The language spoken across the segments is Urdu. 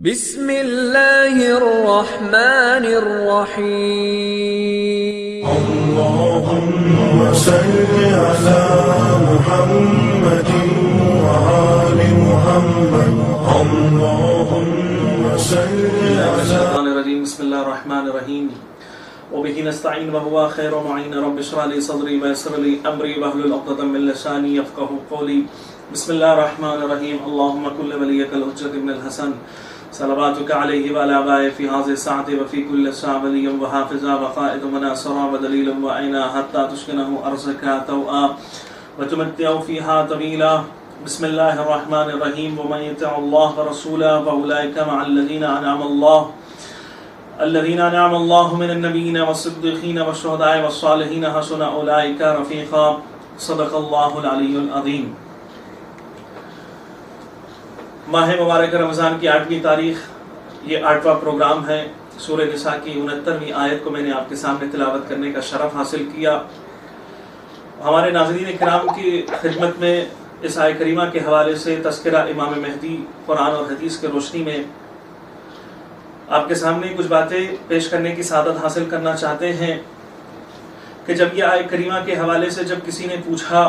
بسم اللہ الرحمن الرحیم اللهم صل على محمد وآل محمد اللهم صل على بسم اللہ الرحمن الرحیم وبه نستعین وهو خیر معین رب اشرح لي صدری ويسر لي امری واحلل عقدۃ من لسانی یفقهوا قولی بسم اللہ الرحمن الرحیم اللهم كل وليك الحجة بن الحسن صلواتك عليه وعلى آبائه في هذه الساعة وفي كل ساعة وليا وحافظا وقائد وناصرا ودليلا وعينا حتى تسكنه أرضك طوعا وتمتعه فيها طويلا بسم الله الرحمن الرحيم ومن يطع الله ورسوله فأولئك مع الذين أنعم الله من النبيين والصديقين والشهداء والصالحين حسن أولئك رفيقا صدق الله العلي العظيم۔ ماہ مبارک رمضان کی 8ویں تاریخ، یہ 8واں پروگرام ہے۔ سورہ نساء کی 69ویں آیت کو میں نے آپ کے سامنے تلاوت کرنے کا شرف حاصل کیا۔ ہمارے ناظرین کرام کی خدمت میں اس آیت کریمہ کے حوالے سے تذکرہ امام مہدی قرآن اور حدیث کے روشنی میں آپ کے سامنے کچھ باتیں پیش کرنے کی سعادت حاصل کرنا چاہتے ہیں کہ جب یہ آیت کریمہ کے حوالے سے جب کسی نے پوچھا،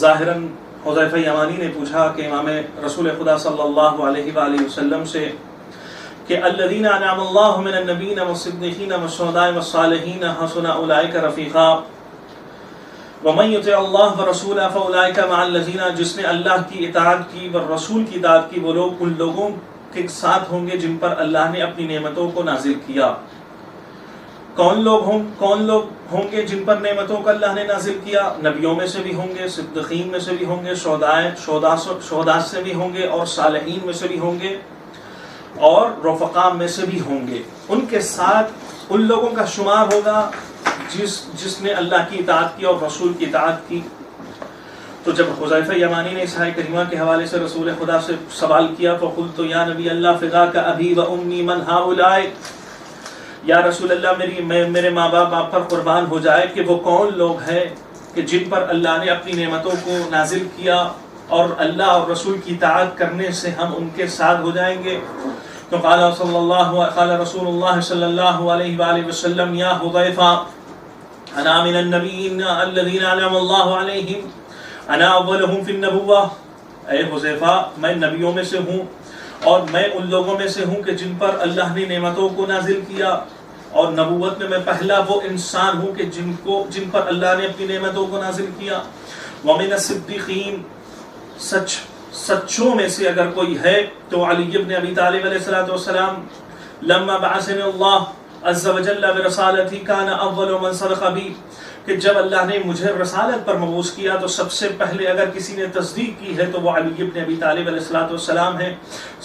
ظاہراً حذیفہ یمانی نے پوچھا کہ امام رسول خدا صلی اللہ علیہ وآلہ وسلم سے کہ الذین انعم اللہ من النبیین والصدیقین والشہداء والصالحین حسن اولئک رفیقا ومن یطع اللہ ورسولہ فاولئک مع الذین، جس نے اللہ کی اطاعت کی والرسول کی اطاعت کی، وہ لوگ ان لوگوں کے ساتھ ہوں گے جن پر اللہ نے اپنی نعمتوں کو نازل کیا۔ کون لوگ ہوں گے جن پر نعمتوں کا اللہ نے نازل کیا؟ نبیوں میں سے بھی ہوں گے، صدیقین میں سے بھی ہوں گے، شہداء سے بھی ہوں گے، اور صالحین میں سے بھی ہوں گے، اور رفقاء میں سے بھی ہوں گے۔ ان کے ساتھ ان لوگوں کا شمار ہوگا جس نے اللہ کی اطاعت کی اور رسول کی اطاعت کی۔ تو جب حذیفہ یمانی نے اس آیت کریمہ کے حوالے سے رسول خدا سے سوال کیا، فقلت یا نبی اللہ فداک ابی و امی من ہؤلاء، یا رسول اللہ میرے ماں باپ آپ پر قربان ہو جائے کہ وہ کون لوگ ہیں کہ جن پر اللہ نے اپنی نعمتوں کو نازل کیا اور اللہ اور رسول کی اطاعت کرنے سے ہم ان کے ساتھ ہو جائیں گے؟ تو قال رسول اللہ صلی اللہ علیہ وآلہ وسلم یا حذیفہ انا من النبیین الذین انعم اللہ علیہم انا اولہم فی النبوہ، اے حذیفہ میں نبیوں میں سے ہوں اور میں ان لوگوں میں سے ہوں کہ جن پر اللہ نے نعمتوں کو نازل کیا، اور نبوت میں پہلا وہ انسان ہوں کہ جن پر اللہ نے اپنی نعمتوں کو نازل کیا۔ ومن الصدیقین، سچوں میں سے اگر کوئی ہے تو علی ابن ابی طالب علیہ السلام، لما بعثنی اللہ عز وجل برسالتی کان اول من صدق بی، کہ جب اللہ نے مجھے رسالت پر مبعوث کیا تو سب سے پہلے اگر کسی نے تصدیق کی ہے تو وہ علی ابن ابی طالب علیہ السلام ہے۔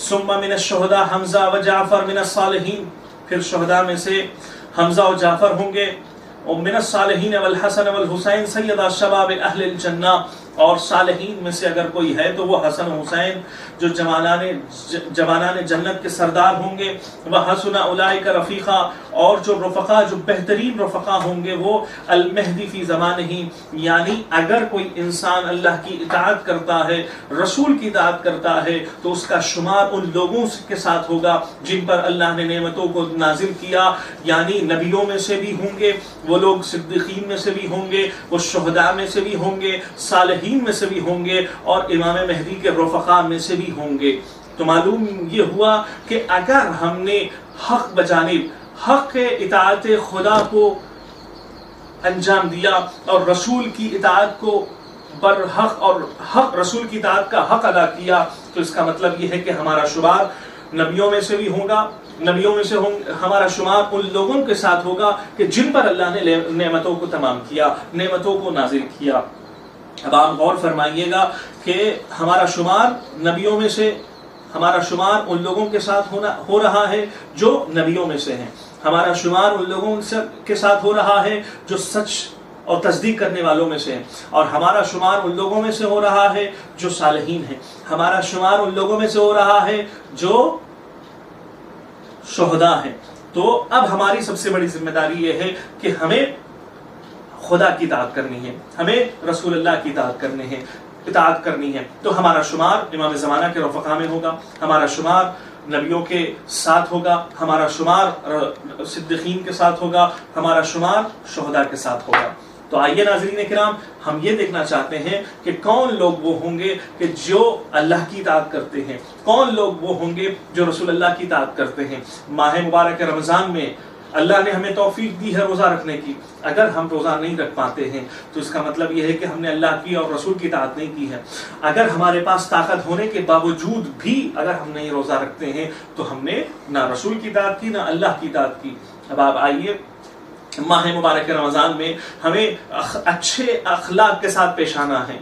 ثم من الشہداء حمزہ و جعفر من الصالحین، پھر شہداء میں سے حمزہ و جعفر ہوں گے، اور من الصالحین والحسن والحسین سیدا شباب اہل الجنہ، اور صالحین میں سے اگر کوئی ہے تو وہ حسن و حسین جو جوانان جنت کے سردار ہوں گے، وحسن اولئک رفیقا، اور جو رفقا جو بہترین رفقا ہوں گے وہ المہدی فی زمانہ، یعنی اگر کوئی انسان اللہ کی اطاعت کرتا ہے، رسول کی اطاعت کرتا ہے تو اس کا شمار ان لوگوں کے ساتھ ہوگا جن پر اللہ نے نعمتوں کو نازل کیا، یعنی نبیوں میں سے بھی ہوں گے وہ لوگ، صدیقین میں سے بھی ہوں گے، وہ شہداء میں سے بھی ہوں گے، صالحین میں سے بھی ہوں گے، اور امام مہدی کے رفقاء میں سے بھی ہوں گے۔ تو معلوم یہ ہوا کہ اگر ہم نے حق بجانب حق اطاعت خدا کو انجام دیا اور رسول کی اطاعت کو برحق اور حق رسول کی اطاعت کا حق ادا کیا، تو اس کا مطلب یہ ہے کہ ہمارا شمار نبیوں میں سے بھی ہوگا، ہمارا شمار ان لوگوں کے ساتھ ہوگا کہ جن پر اللہ نے نعمتوں کو تمام کیا، نعمتوں کو نازل کیا۔ اب آپ غور فرمائیے گا کہ ہمارا شمار نبیوں میں سے، ہمارا شمار ان لوگوں کے ساتھ ہو رہا ہے جو نبیوں میں سے ہیں، ہمارا شمار ان لوگوں کے ساتھ ہو رہا ہے جو سچ اور تصدیق کرنے والوں میں سے ہیں، اور ہمارا شمار ان لوگوں میں سے ہو رہا ہے جو صالحین ہیں، ہمارا شمار ان لوگوں میں سے ہو رہا ہے جو شہداء ہیں۔ تو اب ہماری سب سے بڑی ذمہ داری یہ ہے کہ ہمیں خدا کی اطاعت کرنی ہے، ہمیں رسول اللہ کی اطاعت کرنی ہے۔ اطاعت کرنی ہے تو ہمارا شمار امام زمانہ کے رفقا میں ہوگا، ہمارا شمار نبیوں کے ساتھ ہوگا، ہمارا شمار صدیقین کے ساتھ ہوگا، ہمارا شمار شہداء کے ساتھ ہوگا۔ تو آئیے ناظرین کرام، ہم یہ دیکھنا چاہتے ہیں کہ کون لوگ وہ ہوں گے کہ جو اللہ کی اطاعت کرتے ہیں، کون لوگ وہ ہوں گے جو رسول اللہ کی اطاعت کرتے ہیں۔ ماہ مبارک رمضان میں اللہ نے ہمیں توفیق دی ہے روزہ رکھنے کی، اگر ہم روزہ نہیں رکھ پاتے ہیں تو اس کا مطلب یہ ہے کہ ہم نے اللہ کی اور رسول کی اطاعت نہیں کی ہے۔ اگر ہمارے پاس طاقت ہونے کے باوجود بھی اگر ہم نہیں روزہ رکھتے ہیں تو ہم نے نہ رسول کی اطاعت کی نہ اللہ کی اطاعت کی۔ اب آپ آئیے، ماہ مبارک رمضان میں ہمیں اچھے اخلاق کے ساتھ پیش آنا ہے،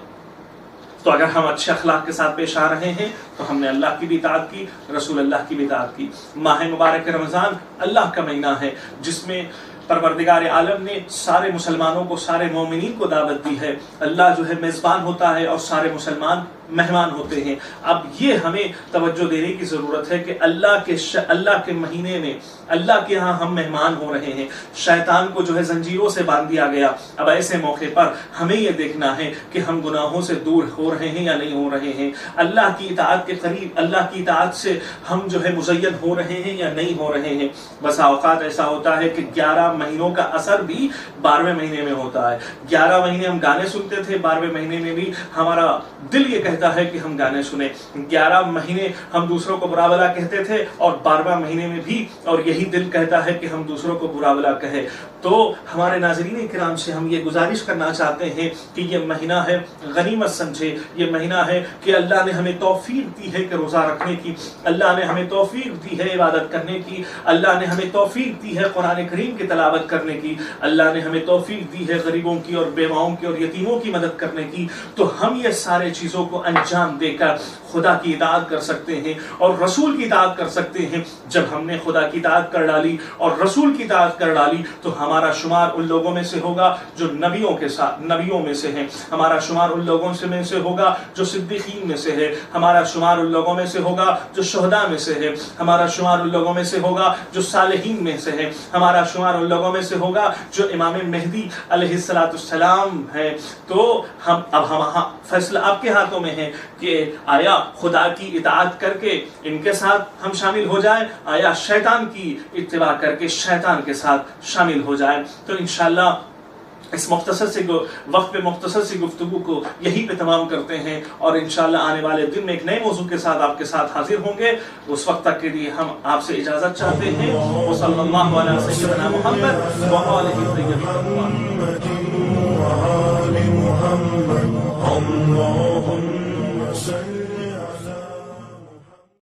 تو اگر ہم اچھے اخلاق کے ساتھ پیش آ رہے ہیں تو ہم نے اللہ کی بھی اطاعت کی، رسول اللہ کی بھی اطاعت کی۔ ماہ مبارک رمضان اللہ کا مہینہ ہے جس میں پروردگار عالم نے سارے مسلمانوں کو، سارے مومنین کو دعوت دی ہے۔ اللہ جو ہے میزبان ہوتا ہے اور سارے مسلمان مہمان ہوتے ہیں۔ اب یہ ہمیں توجہ دینے کی ضرورت ہے کہ اللہ کے مہینے میں اللہ کے ہاں ہم مہمان ہو رہے ہیں، شیطان کو جو ہے زنجیروں سے باندھ دیا گیا۔ اب ایسے موقع پر ہمیں یہ دیکھنا ہے کہ ہم گناہوں سے دور ہو رہے ہیں یا نہیں ہو رہے ہیں، اللہ کی اطاعت کے قریب، اللہ کی اطاعت سے ہم جو ہے مزین ہو رہے ہیں یا نہیں ہو رہے ہیں۔ بسا اوقات ایسا ہوتا ہے کہ 11 مہینوں کا اثر بھی 12ویں مہینے میں ہوتا ہے۔ 11 مہینے ہم گانے سنتے تھے، 12ویں مہینے میں بھی ہمارا دل یہ کہتا ہے کہ ہم گانے سنیں۔ 11 مہینے ہم دوسروں کو برا بھلا کہتے تھے اور 12واں مہینے میں بھی اور یہی دل کہتا ہے کہ ہم دوسروں کو برا بھلا کہیں۔ تو ہمارے ناظرین کرام سے ہم یہ گزارش کرنا چاہتے ہیں کہ یہ مہینہ ہے غنیمت سمجھے، یہ مہینہ ہے کہ اللہ نے ہمیں توفیق دی ہے کہ روزہ رکھنے کی، اللہ نے ہمیں توفیق دی ہے عبادت کرنے کی، اللہ نے ہمیں توفیق دی ہے قرآن کریم کی تلاوت کرنے کی، اللہ نے ہمیں توفیق دی ہے غریبوں کی اور بیواؤں کی اور یتیموں کی مدد کرنے کی۔ تو ہم یہ سارے چیزوں کو انجام دے کر خدا کی اطاعت کر سکتے ہیں اور رسول کی اطاعت کر سکتے ہیں۔ جب ہم نے خدا کی اطاعت کر ڈالی اور رسول کی اطاعت کر ڈالی تو ہمارا شمار ان لوگوں میں سے ہوگا جو نبیوں میں سے ہیں، ہمارا شمار ان لوگوں میں سے ہوگا جو صدیقین میں سے ہے، ہمارا شمار ان لوگوں میں سے ہوگا جو شہداء میں سے ہے، ہمارا شمار ان لوگوں میں سے ہوگا جو صالحین میں سے ہے، ہمارا شمار ان لوگوں میں سے ہوگا جو امام مہدی علیہ السلام ہے۔ تو اب فیصلہ آپ کے ہاتھوں میں ہے کہ آیا خدا کی اطاعت کر کے ان کے ساتھ ہم شامل ہو جائیں، آیا شیطان کی اتباع کر کے شیطان کے ساتھ شامل ہو جائیں۔ تو انشاءاللہ اس مختصر سے وقت پہ مختصر سی گفتگو کو یہی پہ تمام کرتے ہیں اور انشاءاللہ آنے والے دن میں ایک نئے موضوع کے ساتھ آپ کے ساتھ حاضر ہوں گے۔ اس وقت تک کے لیے ہم آپ سے اجازت چاہتے ہیں۔ وصلی اللہ علیہ سیدنا محمد وآلہ الطیبین۔